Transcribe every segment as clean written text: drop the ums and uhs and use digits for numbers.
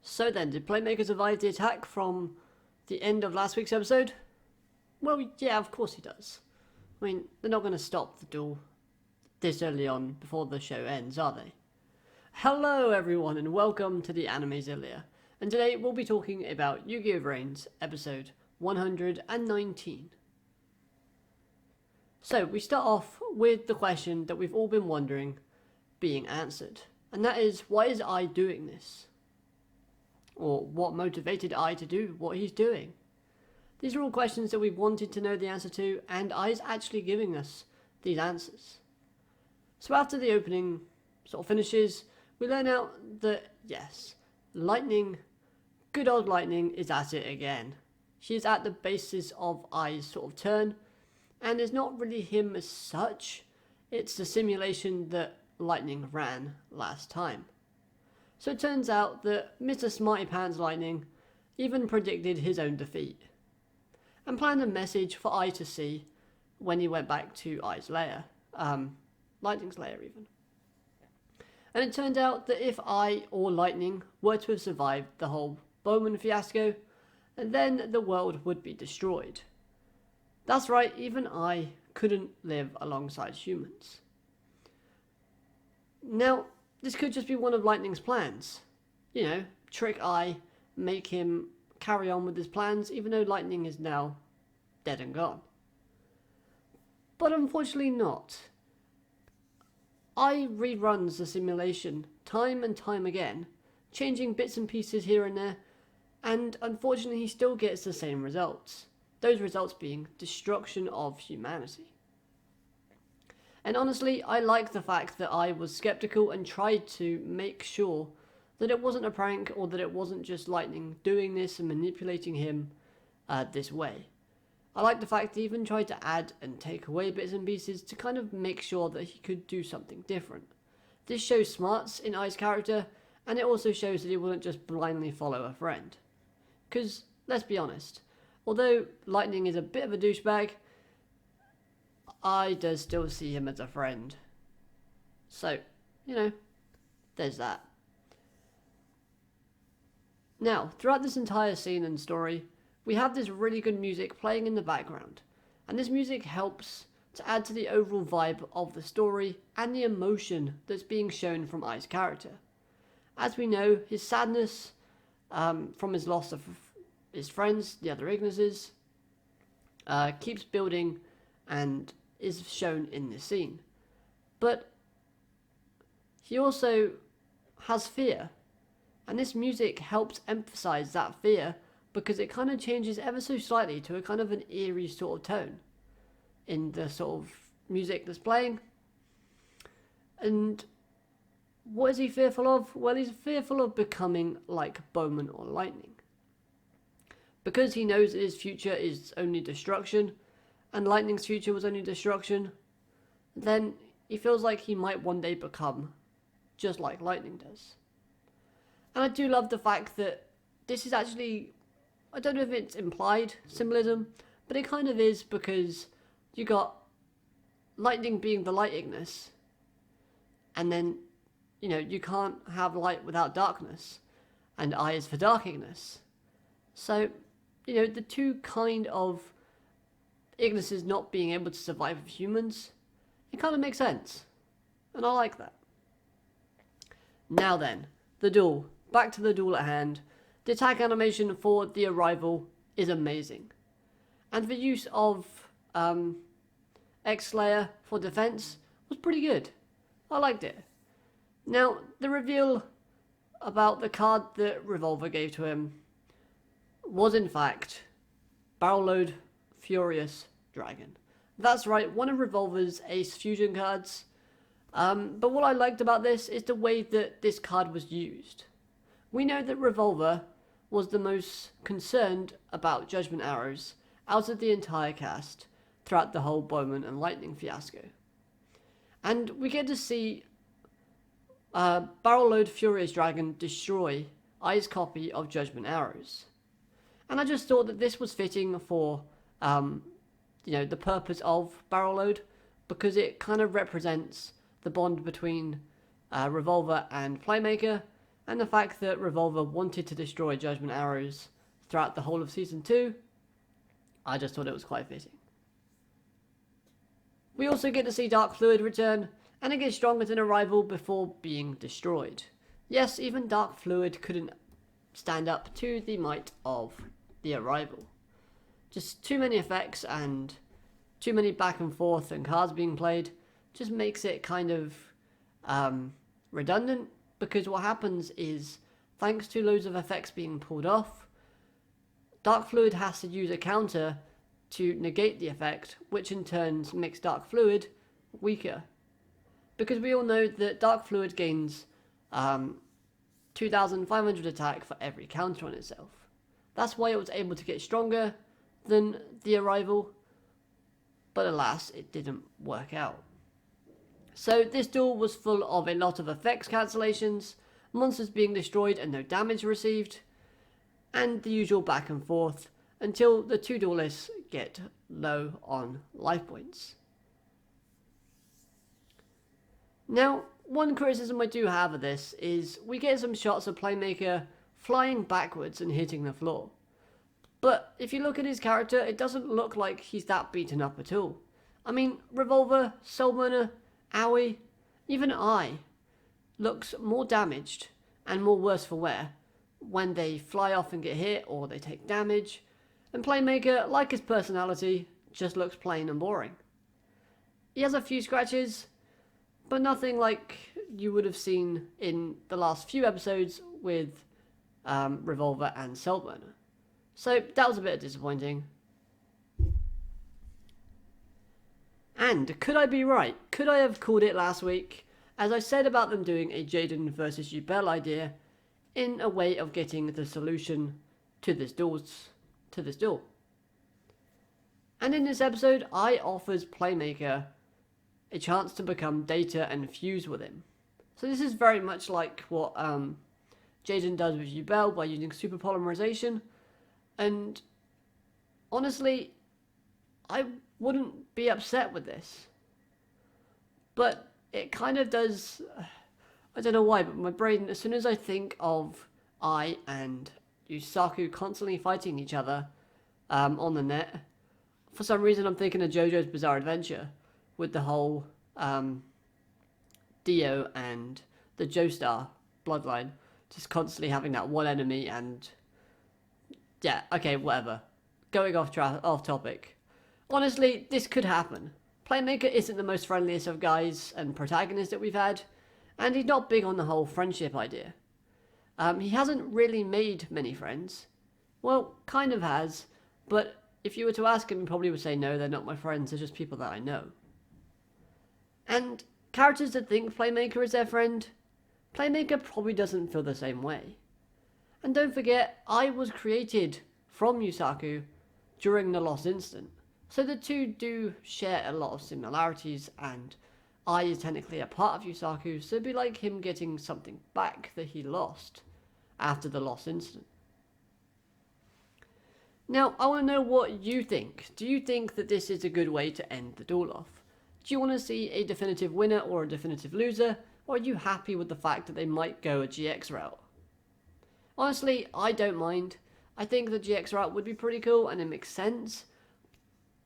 So then, did Playmaker survive the attack from the end of last week's episode? Well, yeah, of course he does. I mean, they're not going to stop the duel this early on before the show ends, are they? Hello everyone and welcome to the Anime Zillia. And today we'll be talking about Yu-Gi-Oh! Vrains, episode 119. So we start off with the question that we've all been wondering being answered. And that is, why is I doing this? Or what motivated I to do what he's doing? These are all questions that we've wanted to know the answer to, and I is actually giving us these answers. So after the opening sort of finishes, we learn out that, yes, Lightning, good old Lightning, is at it again. She is at the basis of I's sort of turn, and it's not really him as such, it's the simulation that Lightning ran last time. So it turns out that Mr. Smarty Pants Lightning even predicted his own defeat, and planned a message for I to see when he went back to I's lair, Lightning's lair even. And it turned out that if I or Lightning were to have survived the whole Bowman fiasco, then the world would be destroyed. That's right, even I couldn't live alongside humans. Now, this could just be one of Lightning's plans. You know, trick I, make him carry on with his plans, even though Lightning is now dead and gone. But unfortunately not. I reruns the simulation time and time again, changing bits and pieces here and there, and unfortunately he still gets the same results. Those results being destruction of humanity. And honestly, I like the fact that I was skeptical and tried to make sure that it wasn't a prank or that it wasn't just Lightning doing this and manipulating him this way. I like the fact that he even tried to add and take away bits and pieces to kind of make sure that he could do something different. This shows smarts in I's character, and it also shows that he wouldn't just blindly follow a friend. Because, let's be honest, although Lightning is a bit of a douchebag, I does still see him as a friend. So, you know, there's that. Now, throughout this entire scene and story, we have this really good music playing in the background, and this music helps to add to the overall vibe of the story and the emotion that's being shown from I's character. As we know, his sadness from his loss of his friends, the other Ignises, keeps building and is shown in this scene. But he also has fear, and this music helps emphasize that fear because it kind of changes ever so slightly to a kind of an eerie sort of tone in the sort of music that's playing. And what is he fearful of? Well, he's fearful of becoming like Bowman or Lightning. Because he knows that his future is only destruction, and Lightning's future was only destruction, then he feels like he might one day become just like Lightning does. And I do love the fact that this is actually, I don't know if it's implied symbolism, but it kind of is, because you got Lightning being the light Ignis, and then, you know, you can't have light without darkness, and I is for dark Ignis. So, you know, the two kind of Ignises not being able to survive with humans, it kind of makes sense, and I like that. Now then, the duel. Back to the duel at hand. The attack animation for the arrival is amazing, and the use of X-Slayer for defense was pretty good. I liked it. Now, the reveal about the card that Revolver gave to him was in fact Barrel Load Furious Dragon. That's right, one of Revolver's Ace Fusion cards. But what I liked about this is the way that this card was used. We know that Revolver was the most concerned about Judgment Arrows out of the entire cast throughout the whole Bowman and Lightning fiasco. And we get to see Barrel Load Furious Dragon destroy I's copy of Judgment Arrows. And I just thought that this was fitting for the purpose of Barrel Load, because it kind of represents the bond between Revolver and Playmaker, and the fact that Revolver wanted to destroy Judgment Arrows throughout the whole of Season 2, I just thought it was quite fitting. We also get to see Dark Fluid return, and it gets stronger than a rival before being destroyed. Yes, even Dark Fluid couldn't stand up to the might of the Arrival. Just too many effects and too many back and forth and cards being played just makes it kind of redundant, because what happens is, thanks to loads of effects being pulled off, Dark Fluid has to use a counter to negate the effect, which in turn makes Dark Fluid weaker. Because we all know that Dark Fluid gains 2,500 attack for every counter on itself. That's why it was able to get stronger than the Arrival, but alas, it didn't work out. So this duel was full of a lot of effects cancellations, monsters being destroyed and no damage received, and the usual back and forth until the two duelists get low on life points. Now, one criticism I do have of this is we get some shots of Playmaker flying backwards and hitting the floor. But if you look at his character, it doesn't look like he's that beaten up at all. I mean, Revolver, Soulburner, Owie, even I looks more damaged and more worse for wear when they fly off and get hit or they take damage. And Playmaker, like his personality, just looks plain and boring. He has a few scratches, but nothing like you would have seen in the last few episodes with Revolver and Soulburner. So that was a bit disappointing. And could I be right? Could I have called it last week, as I said about them doing a Jaden versus Yubel idea in a way of getting the solution to this duel. And in this episode, I offers Playmaker a chance to become Data and fuse with him. So this is very much like what Jaden does with Yubel by using super polymerization. And honestly, I wouldn't be upset with this. But it kind of does, I don't know why, but my brain, as soon as I think of I and Yusaku constantly fighting each other on the net, for some reason I'm thinking of JoJo's Bizarre Adventure with the whole Dio and the Joestar bloodline, just constantly having that one enemy. And yeah, okay, whatever. Going off topic. Honestly, this could happen. Playmaker isn't the most friendliest of guys and protagonists that we've had, and he's not big on the whole friendship idea. He hasn't really made many friends. Well, kind of has, but if you were to ask him, he probably would say, no, they're not my friends, they're just people that I know. And characters that think Playmaker is their friend, Playmaker probably doesn't feel the same way. And don't forget, I was created from Yusaku during the Lost Instant. So the two do share a lot of similarities, and I is technically a part of Yusaku, so it'd be like him getting something back that he lost after the Lost Instant. Now, I want to know what you think. Do you think that this is a good way to end the duel off? Do you want to see a definitive winner or a definitive loser, or are you happy with the fact that they might go a GX route? Honestly, I don't mind. I think the GX route would be pretty cool and it makes sense.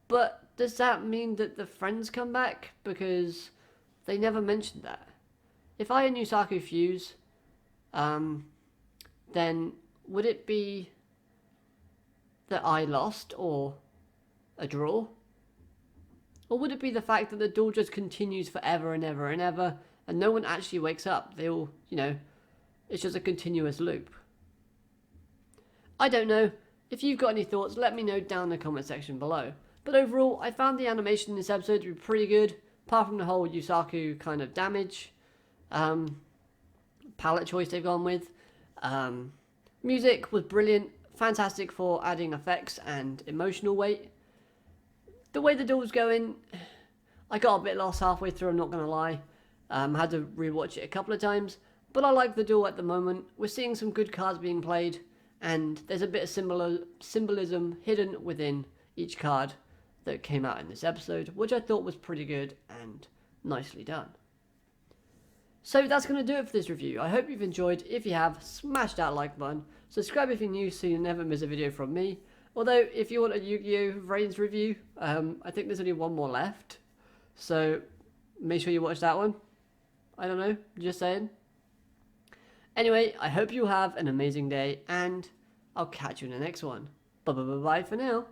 But does that mean that the friends come back? Because they never mentioned that. If I and Yusaku fuse, then would it be that I lost or a draw? Or would it be the fact that the duel just continues forever and ever and ever and no one actually wakes up? They all, it's just a continuous loop. I don't know. If you've got any thoughts, let me know down in the comment section below. But overall, I found the animation in this episode to be pretty good, apart from the whole Yusaku kind of damage palette choice they've gone with. Music was brilliant, fantastic for adding effects and emotional weight. The way the duel was going, I got a bit lost halfway through, I'm not going to lie. Had to rewatch it a couple of times, but I like the duel at the moment. We're seeing some good cards being played, and there's a bit of symbolism hidden within each card that came out in this episode, which I thought was pretty good and nicely done. So that's going to do it for this review. I hope you've enjoyed. If you have, smash that like button. Subscribe if you're new so you never miss a video from me. Although, if you want a Yu-Gi-Oh! Vrains review, I think there's only one more left. So, make sure you watch that one. I don't know, just saying. Anyway, I hope you have an amazing day, and I'll catch you in the next one. Bye-bye for now.